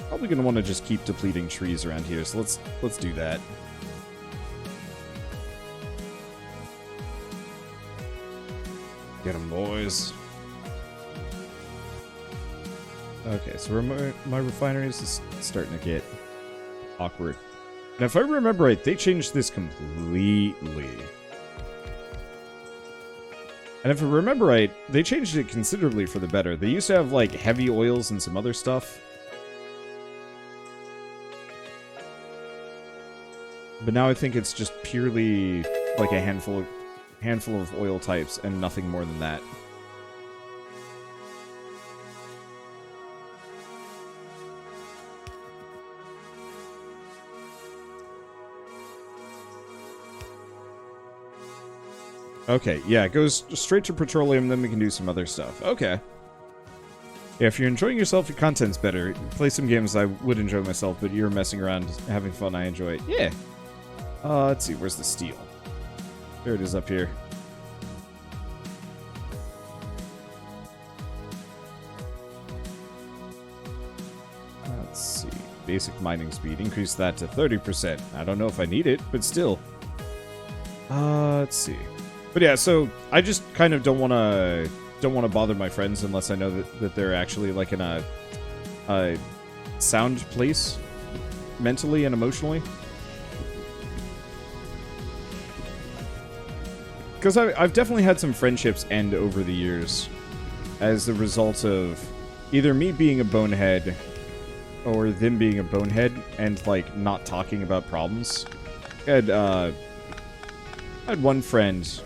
Probably gonna want to just keep depleting trees around here, so let's do that. Get 'em, boys. Okay, so where my refineries is starting to get awkward. And if I remember right, they changed this completely. And if I remember right, they changed it considerably for the better. They used to have, like, heavy oils and some other stuff. But now I think it's just purely, like, a handful of oil types and nothing more than that. Okay, yeah, it goes straight to petroleum, then we can do some other stuff. Okay. Yeah, if you're enjoying yourself, your content's better. Play some games I would enjoy myself, but you're messing around, having fun, I enjoy it. Yeah. Let's see, where's the steel? There it is up here. Let's see. Basic mining speed. Increase that to 30%. I don't know if I need it, but still. Let's see. But yeah, so I just kind of don't want to bother my friends unless I know that they're actually like in a sound place mentally and emotionally. Because I've definitely had some friendships end over the years as the result of either me being a bonehead or them being a bonehead and like not talking about problems. I had one friend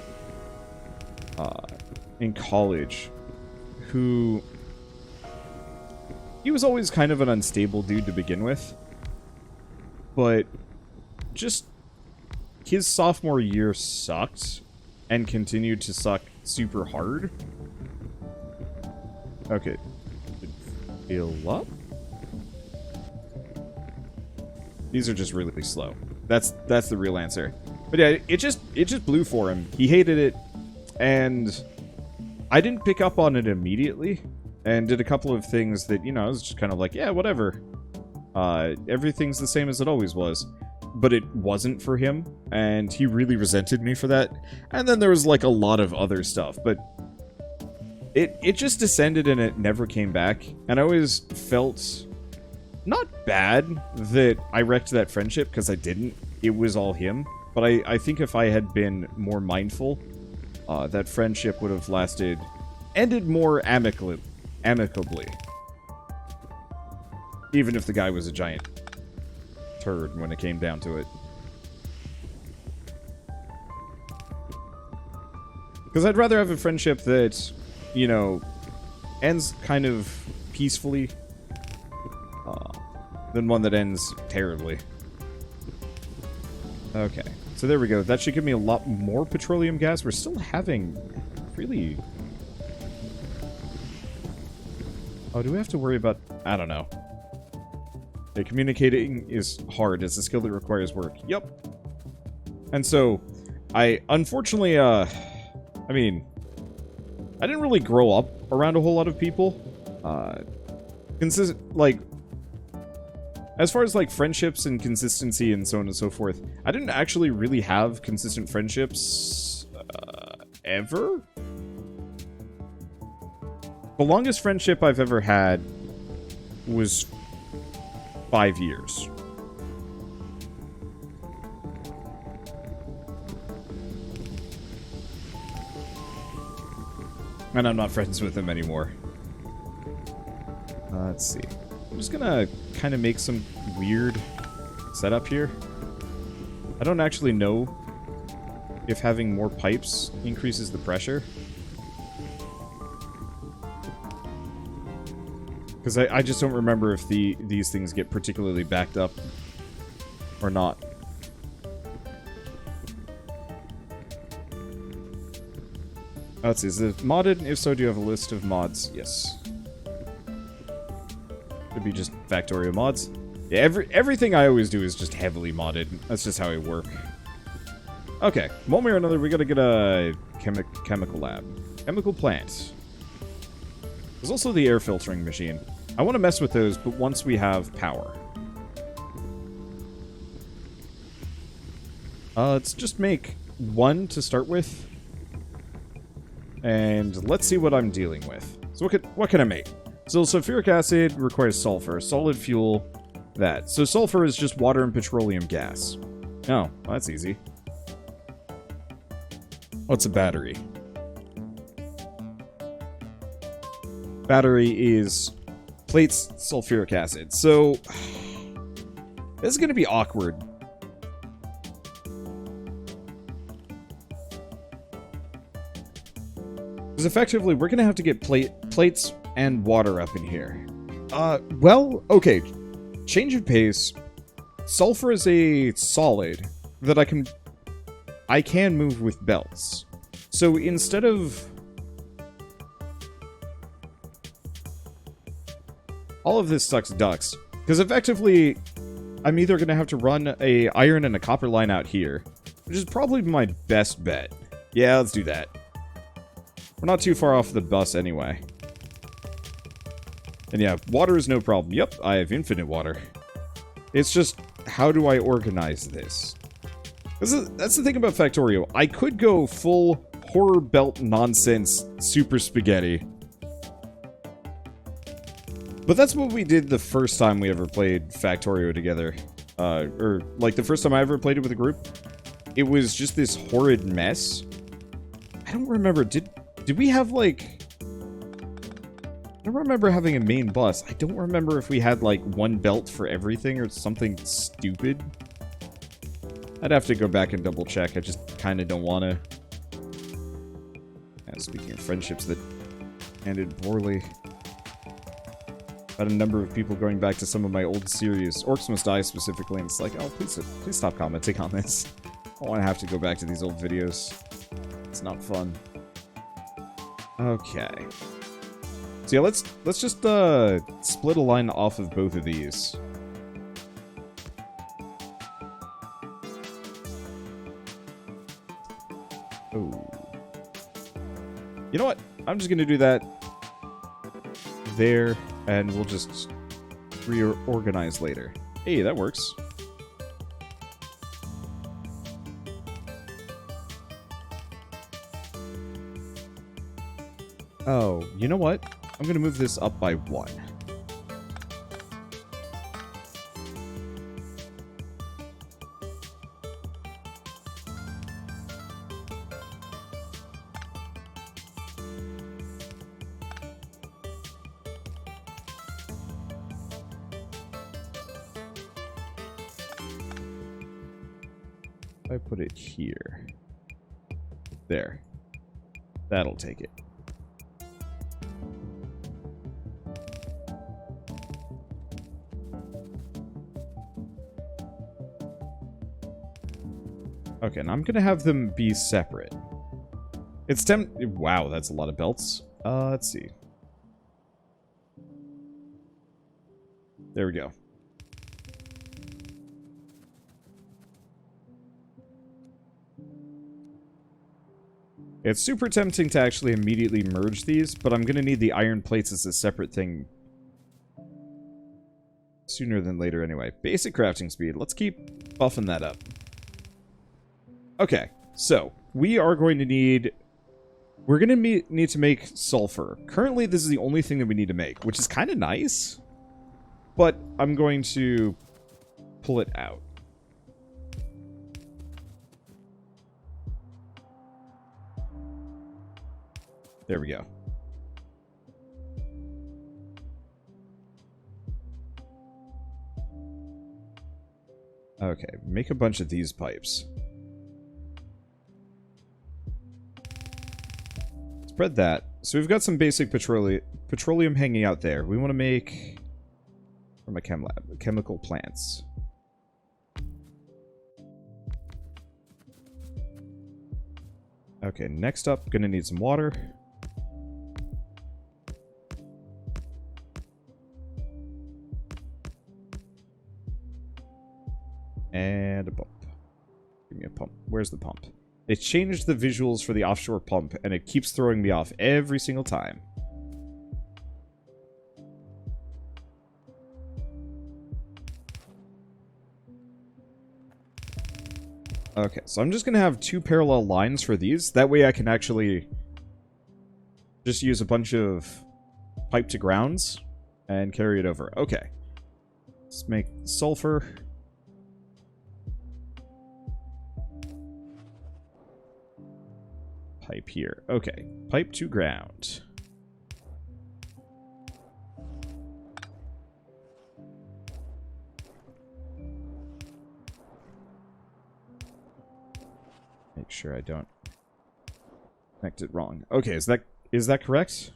in college who he was always kind of an unstable dude to begin with, but just his sophomore year sucked and continued to suck super hard. Okay, fill up. These are just really slow. That's the real answer. But yeah, it just blew for him. He hated it, and I didn't pick up on it immediately, and did a couple of things that, you know, I was just kind of like, yeah, whatever. Everything's the same as it always was. But it wasn't for him, and he really resented me for that. And then there was, like, a lot of other stuff, but it just descended and it never came back. And I always felt not bad that I wrecked that friendship, because I didn't. It was all him. But I think if I had been more mindful, that friendship would have ended more amicably. Even if the guy was a giant turd when it came down to it. Because I'd rather have a friendship that, you know, ends kind of peacefully than one that ends terribly. Okay, so there we go. That should give me a lot more petroleum gas. We're still having really... Oh, do we have to worry about... I don't know. Okay, communicating is hard. It's a skill that requires work. Yep. And so, unfortunately, I mean, I didn't really grow up around a whole lot of people. Like, as far as, like, friendships and consistency and so on and so forth, I didn't actually really have consistent friendships, ever. The longest friendship I've ever had was 5 years. And I'm not friends with him anymore. Let's see. I'm just gonna kind of make some weird setup here. I don't actually know if having more pipes increases the pressure. Because I just don't remember if these things get particularly backed up or not. Let's see, is it modded? If so, do you have a list of mods? Yes. Could be just Factorio mods. Yeah, everything I always do is just heavily modded. That's just how I work. Okay, one way or another, we gotta get a chemical lab. Chemical plant. There's also the air filtering machine. I want to mess with those, but once we have power. Let's just make one to start with. And let's see what I'm dealing with. So what can I make? So sulfuric acid requires sulfur. Solid fuel, that. So sulfur is just water and petroleum gas. Oh, well, that's easy. What's a battery? Battery is plates sulfuric acid. So this is going to be awkward. Because effectively, we're going to have to get plates and water up in here. Well, okay. Change of pace. Sulfur is a solid that I can move with belts. So instead of... all of this sucks ducks. Because effectively, I'm either going to have to run a iron and a copper line out here, which is probably my best bet. Yeah, let's do that. We're not too far off the bus anyway. And yeah, water is no problem. Yep, I have infinite water. It's just, how do I organize this? That's the thing about Factorio. I could go full horror belt nonsense super spaghetti. But that's what we did the first time we ever played Factorio together. Or, like, the first time I ever played it with a group. It was just this horrid mess. I don't remember, did we have, like... I don't remember having a main bus. I don't remember if we had, like, one belt for everything or something stupid. I'd have to go back and double check. I just kind of don't want to. Speaking of friendships that ended poorly. Had a number of people going back to some of my old series. Orcs Must Die specifically, and it's like, oh, please stop commenting on this. I don't want to have to go back to these old videos. It's not fun. Okay. So yeah, let's just split a line off of both of these. Oh. You know what? I'm just gonna do that there, and we'll just reorganize later. Hey, that works. Oh, you know what? I'm gonna move this up by 1. I put it here. There. That'll take it. Okay, and I'm gonna have them be separate. It's wow, that's a lot of belts. Let's see. There we go. It's super tempting to actually immediately merge these, but I'm gonna need the iron plates as a separate thing sooner than later anyway. Basic crafting speed. Let's keep buffing that up. Okay, so we are going to need... we're going to need to make sulfur. Currently, this is the only thing that we need to make, which is kind of nice. But I'm going to pull it out. There we go. Okay, make a bunch of these pipes. Spread that. So we've got some basic petroleum hanging out there. We want to make... from a chem lab. Chemical plants. Okay, next up, gonna need some water. And a pump. Give me a pump. Where's the pump? They changed the visuals for the offshore pump, and it keeps throwing me off every single time. Okay, so I'm just going to have 2 parallel lines for these. That way I can actually just use a bunch of pipe to grounds and carry it over. Okay. Let's make sulfur. Pipe here. Okay. Pipe to ground. Make sure I don't connect it wrong. Okay, is that correct?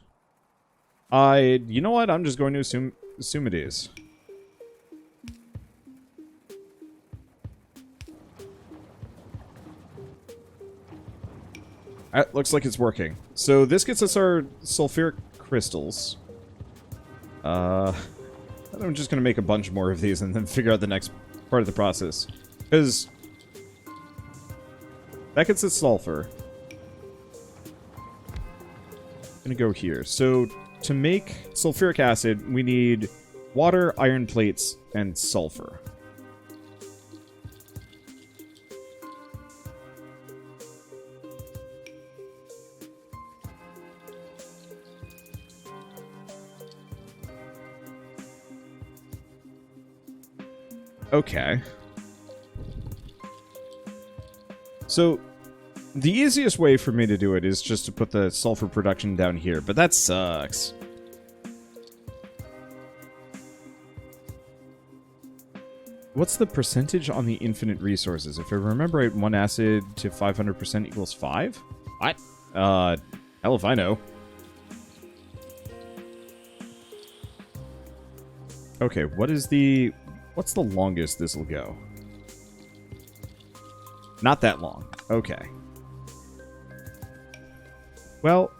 You know what? I'm just going to assume it is. Looks like it's working. So this gets us our sulfuric crystals. I'm just going to make a bunch more of these and then figure out the next part of the process. Because that gets us sulfur. I'm going to go here. So to make sulfuric acid, we need water, iron plates, and sulfur. Okay. So, the easiest way for me to do it is just to put the sulfur production down here, but that sucks. What's the percentage on the infinite resources? If I remember right, 1 acid to 500% equals 5? What? Hell if I know. Okay, what's the longest this will go? Not that long. Okay. Well,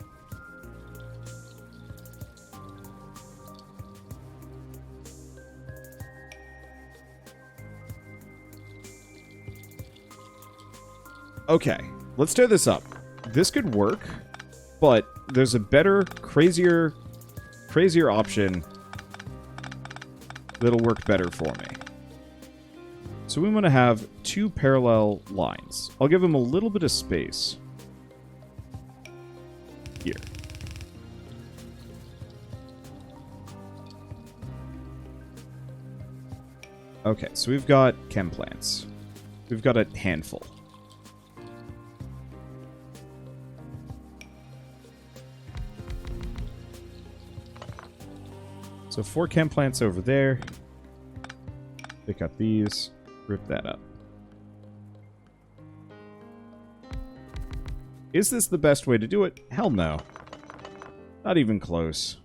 okay, let's tear this up. This could work, but there's a better, crazier option that'll work better for me. So we want to have 2 parallel lines. I'll give them a little bit of space. Here. Okay, so we've got chem plants. We've got a handful. So 4 chem plants over there. Pick up these. Rip that up. Is this the best way to do it? Hell no. Not even close.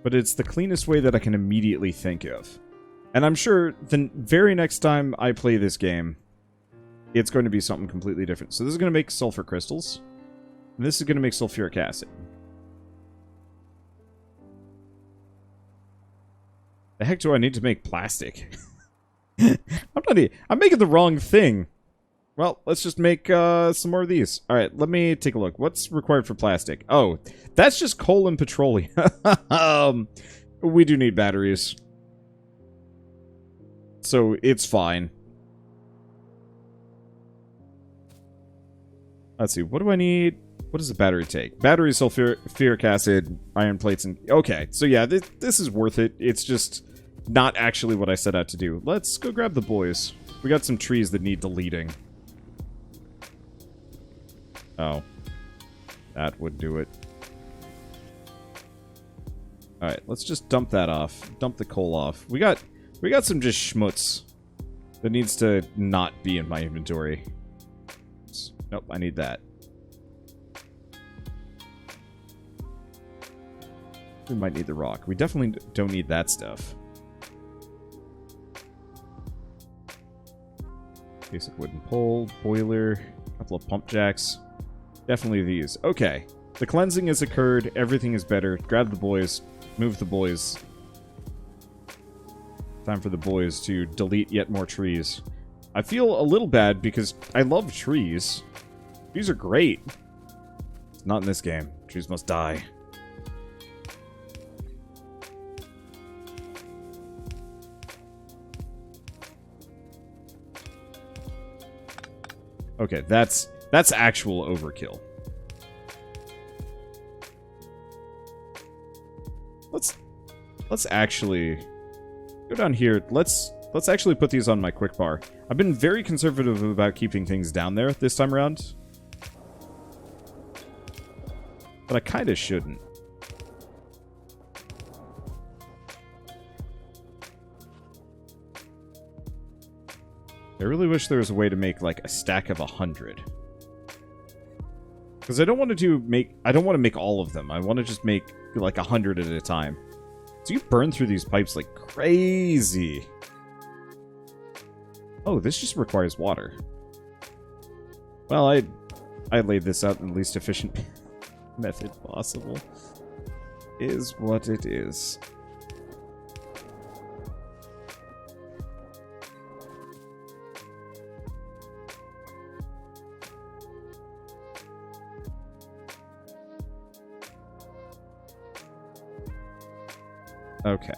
But it's the cleanest way that I can immediately think of. And I'm sure the very next time I play this game, it's going to be something completely different. So this is going to make sulfur crystals. And this is going to make sulfuric acid. The heck do I need to make plastic? I'm making the wrong thing. Well, let's just make some more of these. Alright, let me take a look. What's required for plastic? Oh, that's just coal and petroleum. We do need batteries. So, it's fine. Let's see, what do I need? What does a battery take? Battery, sulfuric acid, iron plates, and... Okay, so yeah, this is worth it. It's just not actually what I set out to do. Let's go grab the boys. We got some trees that need deleting. Oh. That would do it. Alright, let's just dump that off. Dump the coal off. We got some just schmutz that needs to not be in my inventory. Nope, I need that. We might need the rock. We definitely don't need that stuff. Basic wooden pole, boiler, a couple of pump jacks. Definitely these. Okay. The cleansing has occurred. Everything is better. Grab the boys. Move the boys. Time for the boys to delete yet more trees. I feel a little bad because I love trees. Trees are great. Not in this game. Trees must die. Okay, that's actual overkill. Let's actually go down here. Let's actually put these on my quick bar. I've been very conservative about keeping things down there this time around. But I kind of shouldn't. I really wish there was a way to make like a stack of 100. Because I don't want to make all of them. I want to just make like 100 at a time. So you burn through these pipes like crazy. Oh, this just requires water. Well, I laid this out in the least efficient method possible. Is what it is. Okay.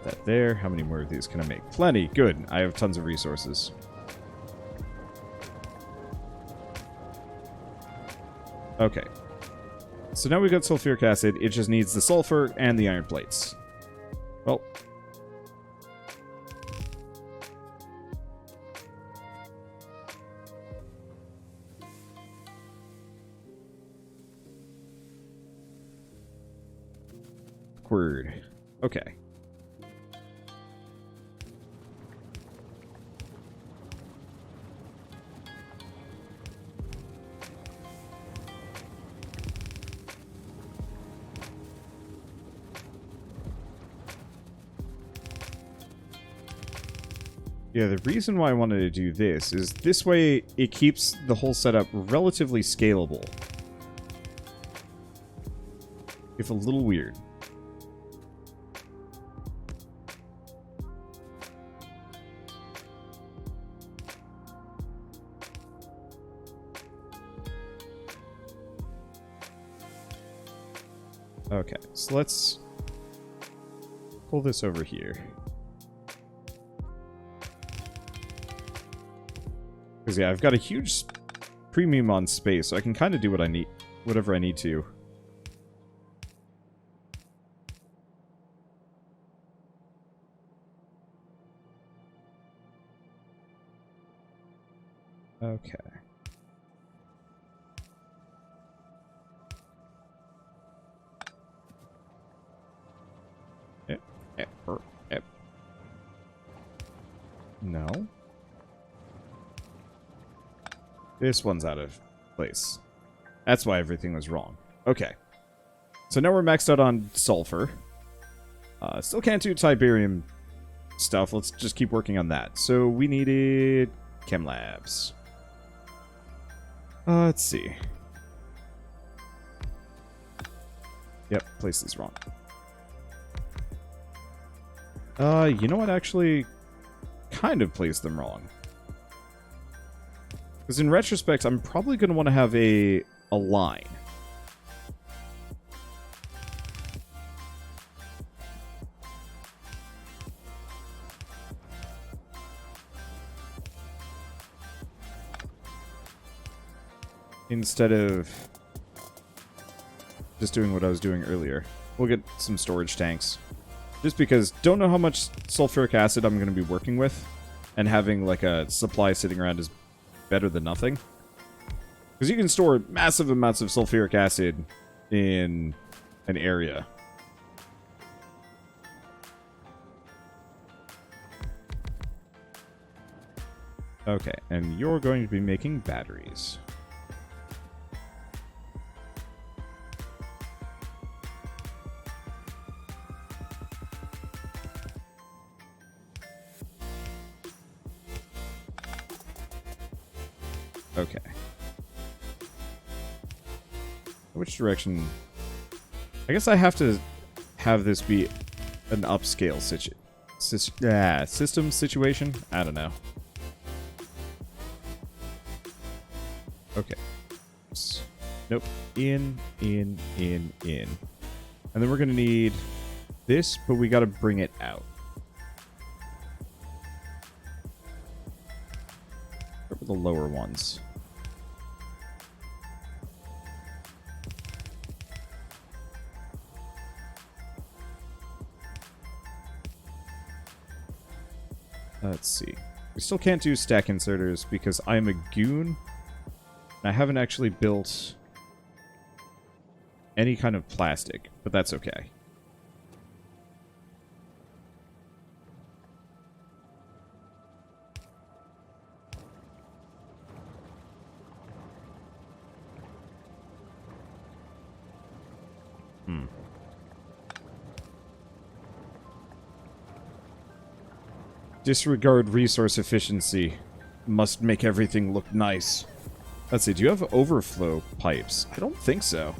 That there. How many more of these can I make? Plenty. Good. I have tons of resources. Okay. So now we've got sulfuric acid. It just needs the sulfur and the iron plates. Well. Awkward. Okay. Yeah, the reason why I wanted to do this is this way it keeps the whole setup relatively scalable. If a little weird. Okay, so let's pull this over here. Because yeah, I've got a huge premium on space, so I can kind of do what I need, whatever I need to. Okay. Yep. No. This one's out of place. That's why everything was wrong. Okay. So now we're maxed out on sulfur. Still can't do Tiberium stuff. Let's just keep working on that. So we needed chem labs. Let's see. Yep, placed these wrong. You know what? Actually, kind of placed them wrong. Because in retrospect, I'm probably going to want to have a line. Instead of just doing what I was doing earlier. We'll get some storage tanks. Just because don't know how much sulfuric acid I'm going to be working with. And having like a supply sitting around is better than nothing. Because you can store massive amounts of sulfuric acid in an area. Okay, and you're going to be making batteries. Okay. Which direction? I guess I have to have this be an upscale system situation? I don't know. Okay. Nope. In. And then we're going to need this, but we got to bring it out. Start with the lower ones. Let's see. We still can't do stack inserters because I'm a goon. And I haven't actually built any kind of plastic, but that's okay. Disregard resource efficiency. Must make everything look nice. Let's see, do you have overflow pipes? I don't think so.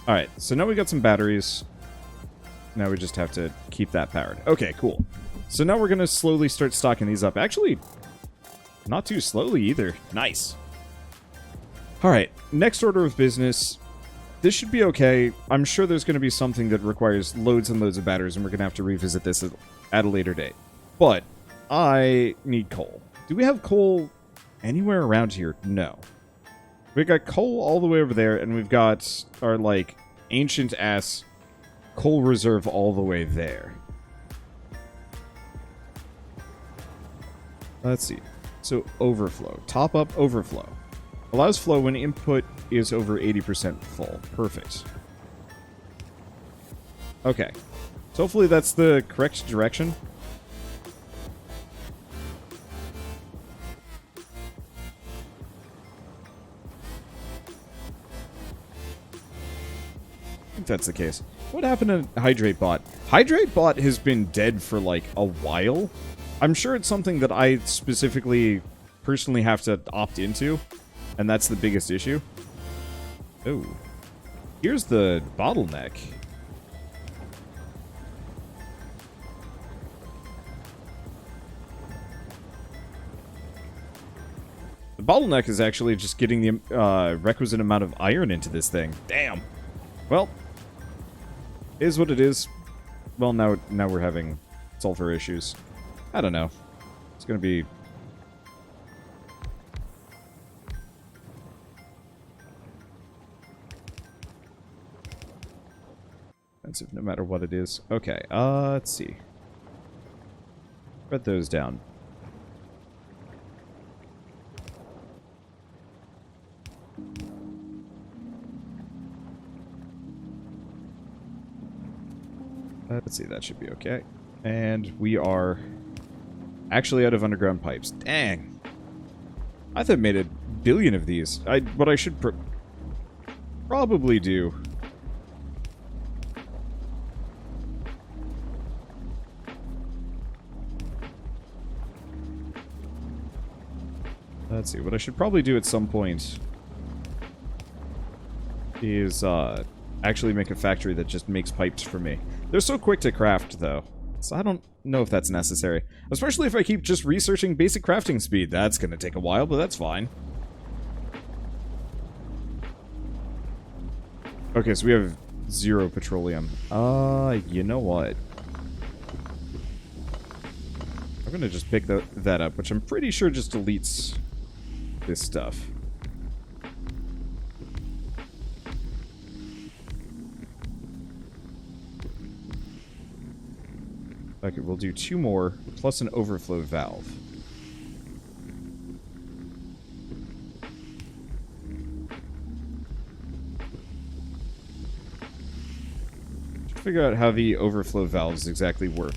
Alright, so now we got some batteries. Now we just have to keep that powered. Okay, cool. So now we're going to slowly start stocking these up. Actually, not too slowly either. Nice. Alright, next order of business. This should be okay. I'm sure there's going to be something that requires loads and loads of batteries, and we're going to have to revisit this at a later date. But I need coal. Do we have coal anywhere around here? No. We've got coal all the way over there, and we've got our, like, ancient-ass coal reserve all the way there. Let's see. So, overflow. Top up overflow. Allows flow when input is over 80% full. Perfect. Okay. So hopefully that's the correct direction. I think that's the case. What happened to Hydrate Bot? Hydrate Bot has been dead for like a while. I'm sure it's something that I specifically personally have to opt into. And that's the biggest issue. Oh. Here's the bottleneck. The bottleneck is actually just getting the requisite amount of iron into this thing. Damn. Well, is what it is. Well, now we're having sulfur issues. I don't know. It's gonna be... expensive no matter what it is. Okay, let's see. Spread those down. Let's see, that should be okay. And we are actually out of underground pipes. Dang. I thought I made 1 billion of these. What I should probably do... Let's see, what I should probably do at some point is actually make a factory that just makes pipes for me. They're so quick to craft, though, so I don't know if that's necessary. Especially if I keep just researching basic crafting speed. That's going to take a while, but that's fine. Okay, so we have 0 petroleum. You know what? I'm going to just pick that up, which I'm pretty sure just deletes this stuff. Okay, we'll do 2 more, plus an overflow valve. Should figure out how the overflow valves exactly work.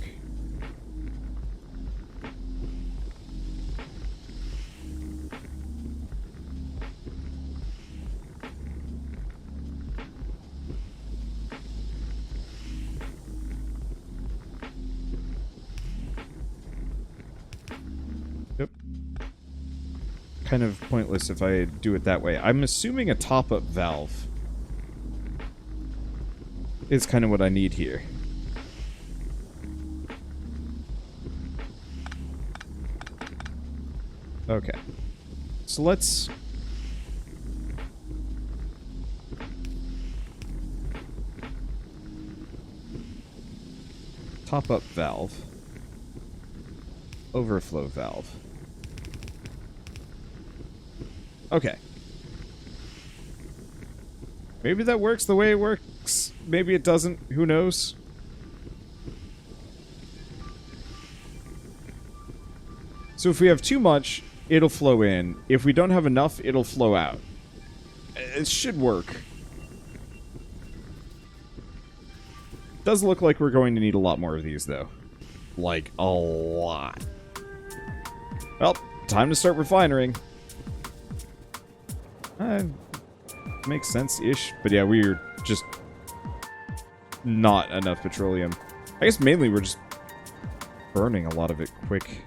Kind of pointless if I do it that way. I'm assuming a top-up valve is kind of what I need here. Okay. So let's top-up valve. Overflow valve. Okay. Maybe that works the way it works. Maybe it doesn't. Who knows? So if we have too much, it'll flow in. If we don't have enough, it'll flow out. It should work. Does look like we're going to need a lot more of these, though. Like, a lot. Well, time to start refining. Makes sense-ish. But yeah, we're just not enough petroleum. I guess mainly we're just burning a lot of it quick.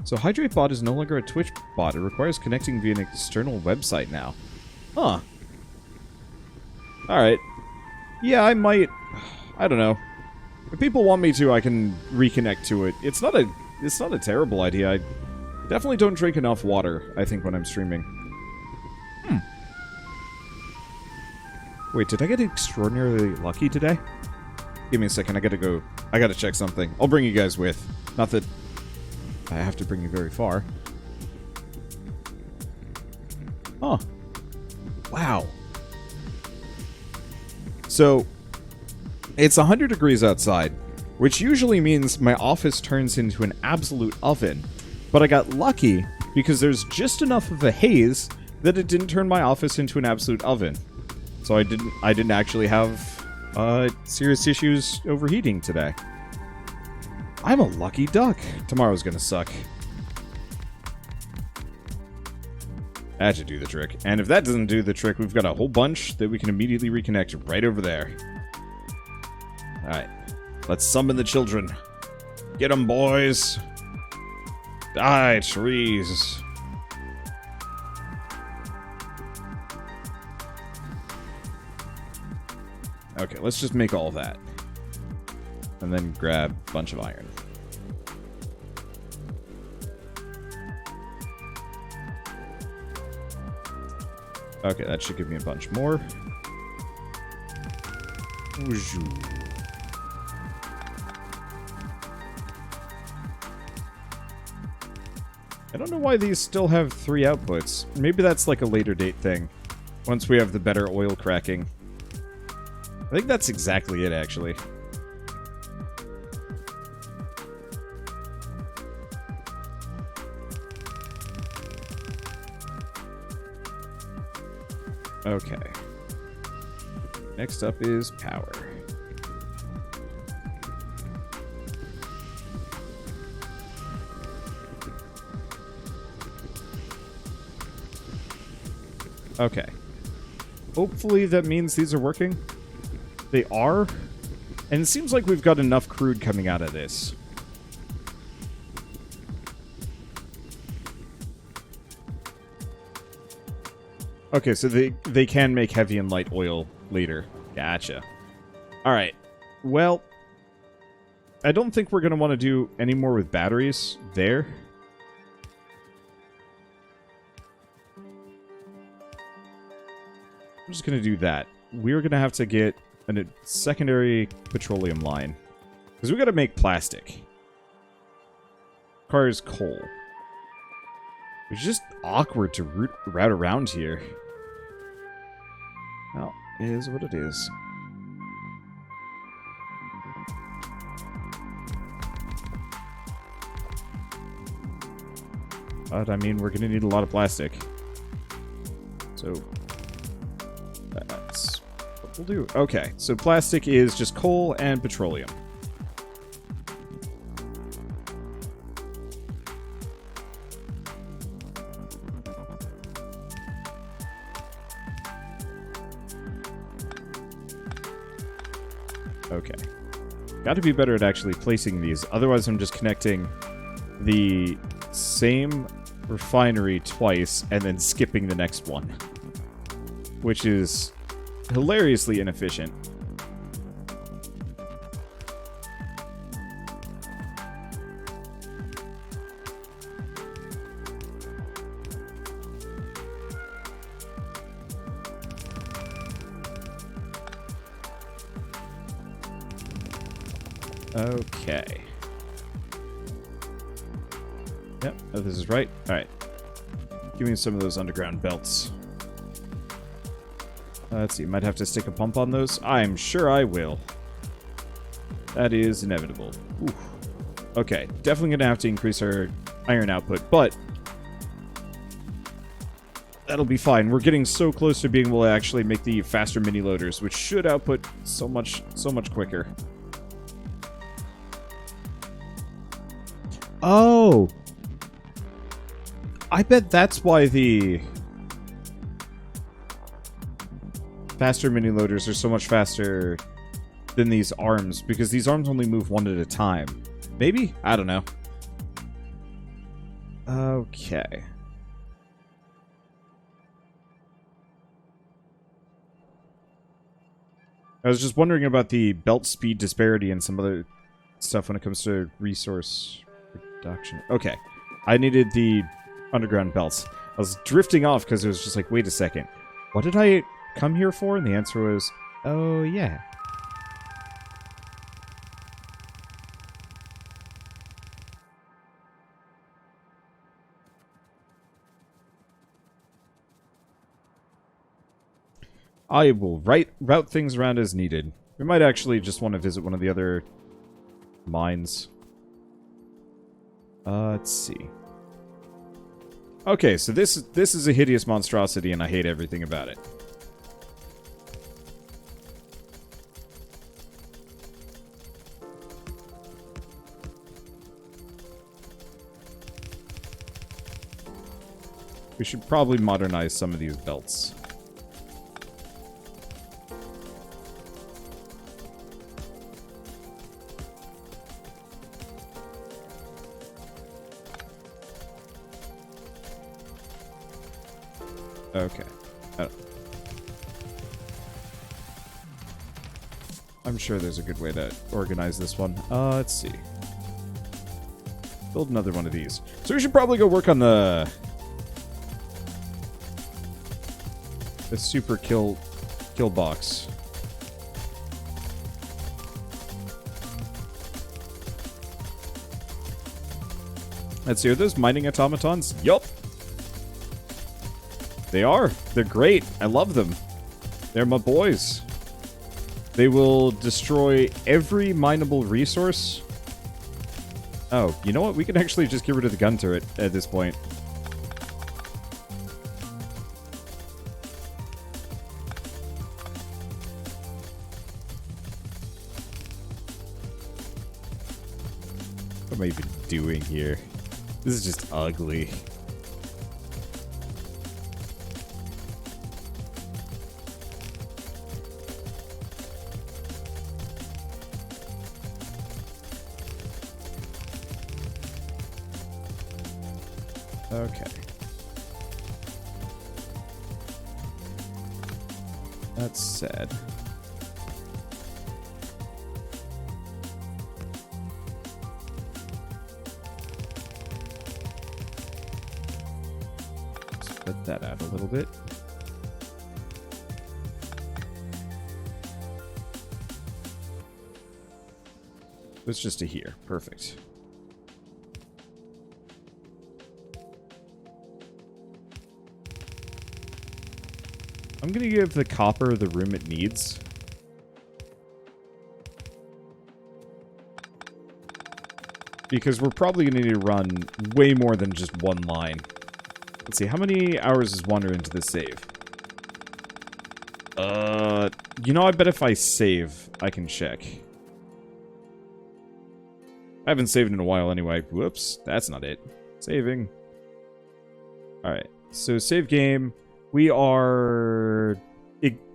So Hydrate Bot is no longer a Twitch bot. It requires connecting via an external website now. Huh. Alright. Yeah, I might... I don't know. If people want me to, I can reconnect to it. It's not a terrible idea. I definitely don't drink enough water, I think, when I'm streaming. Wait, did I get extraordinarily lucky today? Give me a second, I gotta check something. I'll bring you guys with. Not that I have to bring you very far. Huh. Wow. So, it's 100 degrees outside, which usually means my office turns into an absolute oven. But I got lucky because there's just enough of a haze that it didn't turn my office into an absolute oven. So I didn't actually have serious issues overheating today. I'm a lucky duck. Tomorrow's gonna suck. That should do the trick. And if that doesn't do the trick, we've got a whole bunch that we can immediately reconnect right over there. Alright. Let's summon the children. Get 'em, boys. Die, trees. Okay, let's just make all of that. And then grab a bunch of iron. Okay, that should give me a bunch more. I don't know why these still have 3 outputs. Maybe that's like a later date thing. Once we have the better oil cracking. I think that's exactly it, actually. Okay. Next up is power. Okay. Hopefully that means these are working. They are. And it seems like we've got enough crude coming out of this. Okay, so they can make heavy and light oil later. Gotcha. Alright. Well, I don't think we're going to want to do any more with batteries there. I'm just going to do that. We're going to have to get a secondary petroleum line. Because we got to make plastic. Requires coal. It's just awkward to route around here. Well, it is what it is. But, I mean, we're going to need a lot of plastic. So, that's what we'll do. Okay, so plastic is just coal and petroleum. Okay. Got to be better at actually placing these. Otherwise, I'm just connecting the same refinery twice and then skipping the next one. Which is hilariously inefficient. Okay. Yep, oh, this is right. Alright. Give me some of those underground belts. Let's see, might have to stick a pump on those. I'm sure I will. That is inevitable. Oof. Okay, definitely going to have to increase our iron output, but that'll be fine. We're getting so close to being able to actually make the faster mini loaders, which should output so much quicker. Oh! I bet that's why the faster mini loaders are so much faster than these arms, because these arms only move one at a time. Maybe? I don't know. Okay. I was just wondering about the belt speed disparity and some other stuff when it comes to resource reduction. Okay. I needed the underground belts. I was drifting off because it was just like, wait a second. What did I come here for? And the answer was, oh, yeah. I will route things around as needed. We might actually just want to visit one of the other mines. Let's see. Okay, so this is a hideous monstrosity, and I hate everything about it. We should probably modernize some of these belts. Okay. I'm sure there's a good way to organize this one. Let's see. Build another one of these. So we should probably go work on the super kill box. Let's see, are those mining automatons? Yup. They are. They're great. I love them. They're my boys. They will destroy every mineable resource. Oh, you know what? We can actually just get rid of the gun turret at this point. What am I even doing here? This is just ugly. Okay. That's sad. Spread that out a little bit. It's just a here. Perfect. I'm going to give the copper the room it needs. Because we're probably going to need to run way more than just one line. Let's see, how many hours is wander into this save? You know, I bet if I save, I can check. I haven't saved in a while anyway. Whoops, that's not it. Saving. Alright, so save game. We are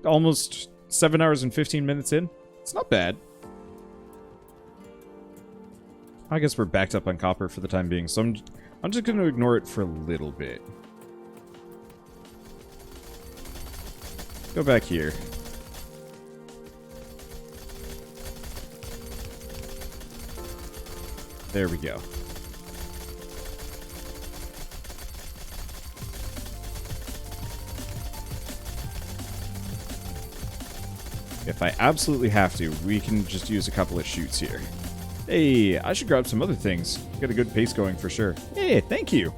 almost 7 hours and 15 minutes in. It's not bad. I guess we're backed up on copper for the time being, so I'm just going to ignore it for a little bit. Go back here. There we go. If I absolutely have to, we can just use a couple of chutes here. Hey, I should grab some other things. Get a good pace going for sure. Hey, thank you.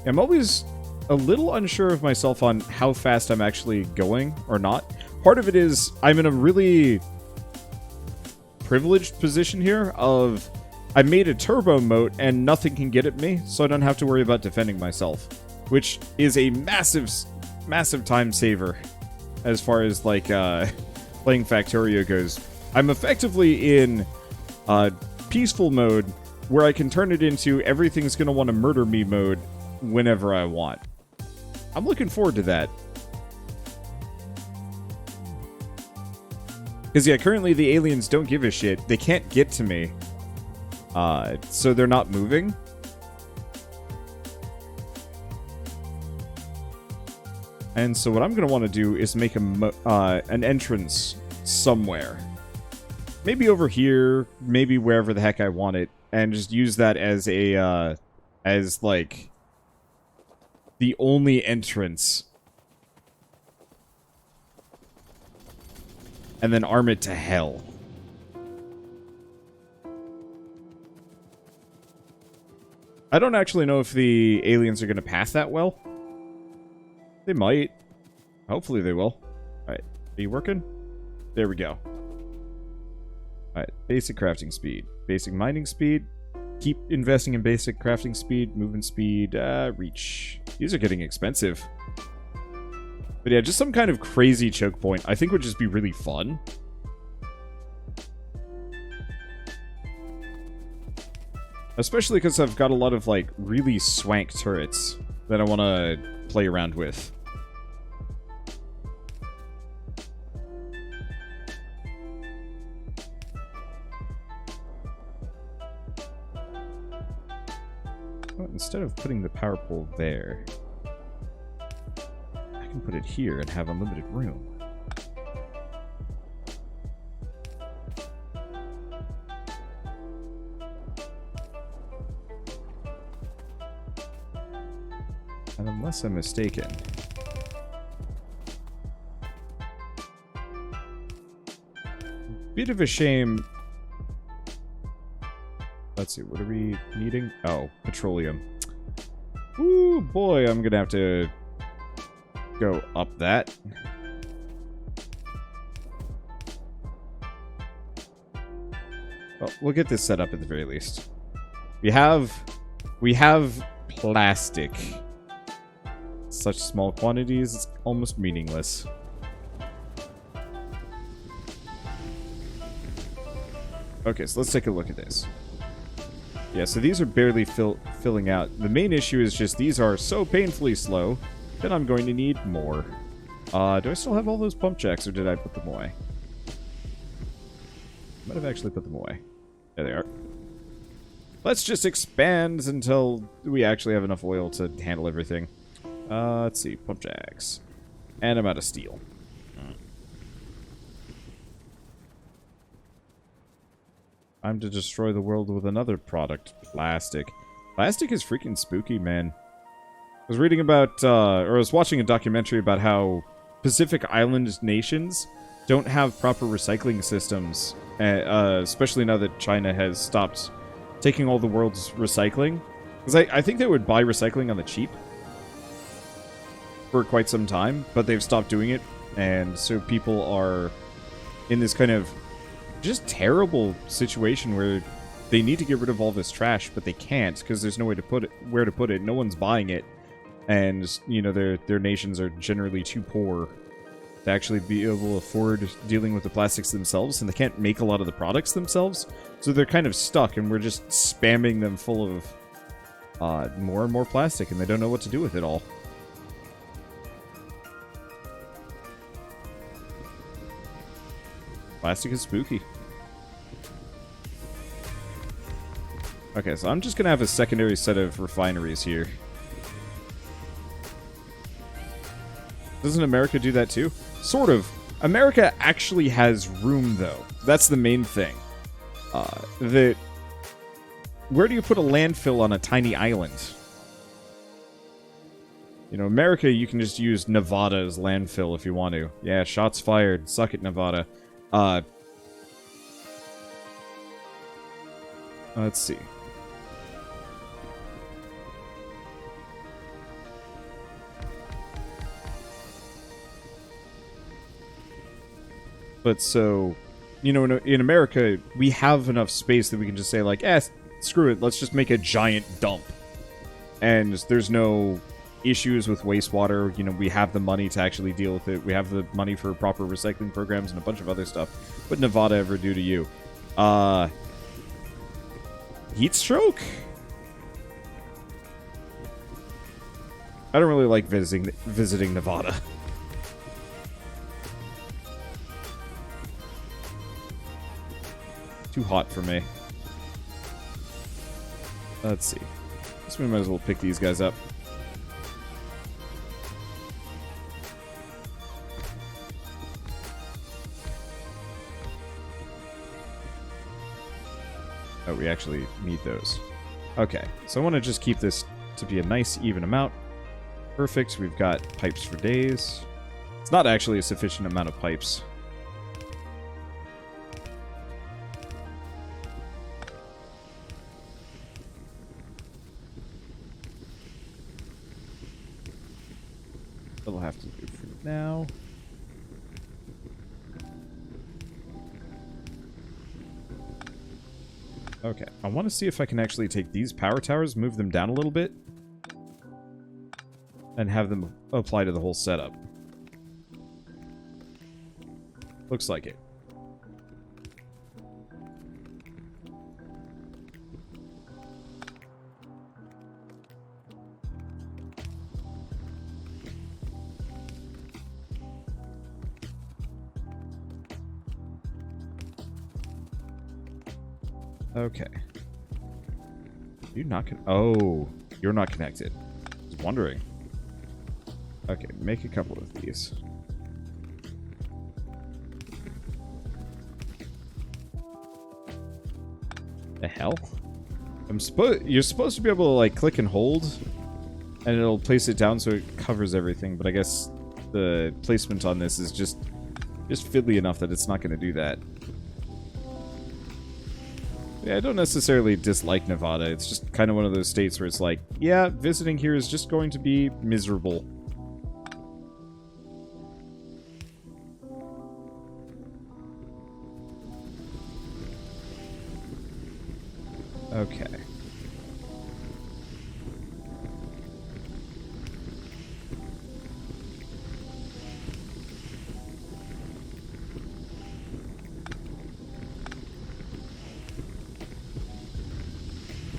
I'm always a little unsure of myself on how fast I'm actually going or not. Part of it is I'm in a really privileged position here of I made a turbo moat and nothing can get at me, so I don't have to worry about defending myself, which is a massive time saver as far as like playing Factorio goes. I'm effectively in peaceful mode where I can turn it into everything's gonna want to murder me mode whenever I want. I'm looking forward to that. Because yeah, currently the aliens don't give a shit. They can't get to me. So they're not moving. And so what I'm going to want to do is make an entrance somewhere. Maybe over here, maybe wherever the heck I want it, and just use that as a, as like, the only entrance. And then arm it to hell. I don't actually know if the aliens are going to pass that well. They might. Hopefully they will. Alright, are you working? There we go. Alright, basic crafting speed. Basic mining speed. Keep investing in basic crafting speed, movement speed, reach. These are getting expensive. But yeah, just some kind of crazy choke point I think would just be really fun. Especially because I've got a lot of, like, really swank turrets that I want to play around with. Well, instead of putting the power pole there, I can put it here and have unlimited room. And unless I'm mistaken, bit of a shame. Let's see, what are we needing? Oh, petroleum. Ooh, boy, I'm gonna have to go up that. Well, we'll get this set up at the very least. We have plastic. Such small quantities, it's almost meaningless. Okay, so let's take a look at this. Yeah, so these are barely filling out. The main issue is just these are so painfully slow that I'm going to need more. Do I still have all those pump jacks, or did I put them away? Might have actually put them away. There they are. Let's just expand until we actually have enough oil to handle everything. Let's see, pump jacks. And I'm out of steel. Time to destroy the world with another product. Plastic. Plastic is freaking spooky, man. I was reading about, or I was watching a documentary about how Pacific Island nations don't have proper recycling systems, especially now that China has stopped taking all the world's recycling. Because I think they would buy recycling on the cheap for quite some time, but they've stopped doing it, and so people are in this kind of just terrible situation where they need to get rid of all this trash, but they can't because there's no way to put it where to put it. No one's buying it, and you know their nations are generally too poor to actually be able to afford dealing with the plastics themselves, and they can't make a lot of the products themselves, so they're kind of stuck, and we're just spamming them full of more and more plastic, and they don't know what to do with it all. Plastic is spooky. Okay, so I'm just gonna have a secondary set of refineries here. Doesn't America do that too? Sort of. America actually has room, though. That's the main thing. Where do you put a landfill on a tiny island? You know, America, you can just use Nevada as landfill if you want to. Yeah, shots fired. Suck it, Nevada. Let's see. But so, you know, in America, we have enough space that we can just say, like, screw it, let's just make a giant dump. And there's no issues with wastewater. You know, we have the money to actually deal with it. We have the money for proper recycling programs and a bunch of other stuff. What did Nevada ever do to you? Heat stroke? I don't really like visiting Nevada. Too hot for me. Let's see. Guess we might as well pick these guys up. Oh, we actually need those. Okay, so I want to just keep this to be a nice, even amount. Perfect, we've got pipes for days. It's not actually a sufficient amount of pipes. That'll have to do for now. Okay, I want to see if I can actually take these power towers, move them down a little bit, and have them apply to the whole setup. Looks like it. Okay. You're not oh, you're not connected. I was wondering. Okay, make a couple of these. The hell? You're supposed to be able to like click and hold, and it'll place it down so it covers everything. But I guess the placement on this is just fiddly enough that it's not going to do that. Yeah, I don't necessarily dislike Nevada. It's just kind of one of those states where it's like, yeah, visiting here is just going to be miserable. Okay.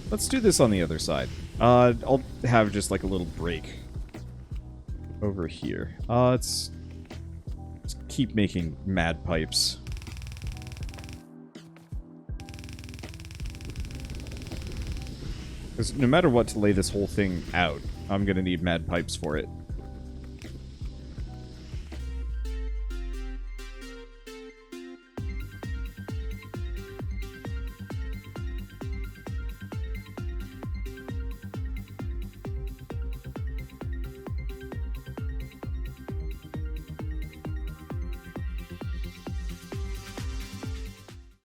Let's do this on the other side. I'll have just like a little break over here. Let's keep making mad pipes. Because no matter what to lay this whole thing out, I'm going to need mad pipes for it.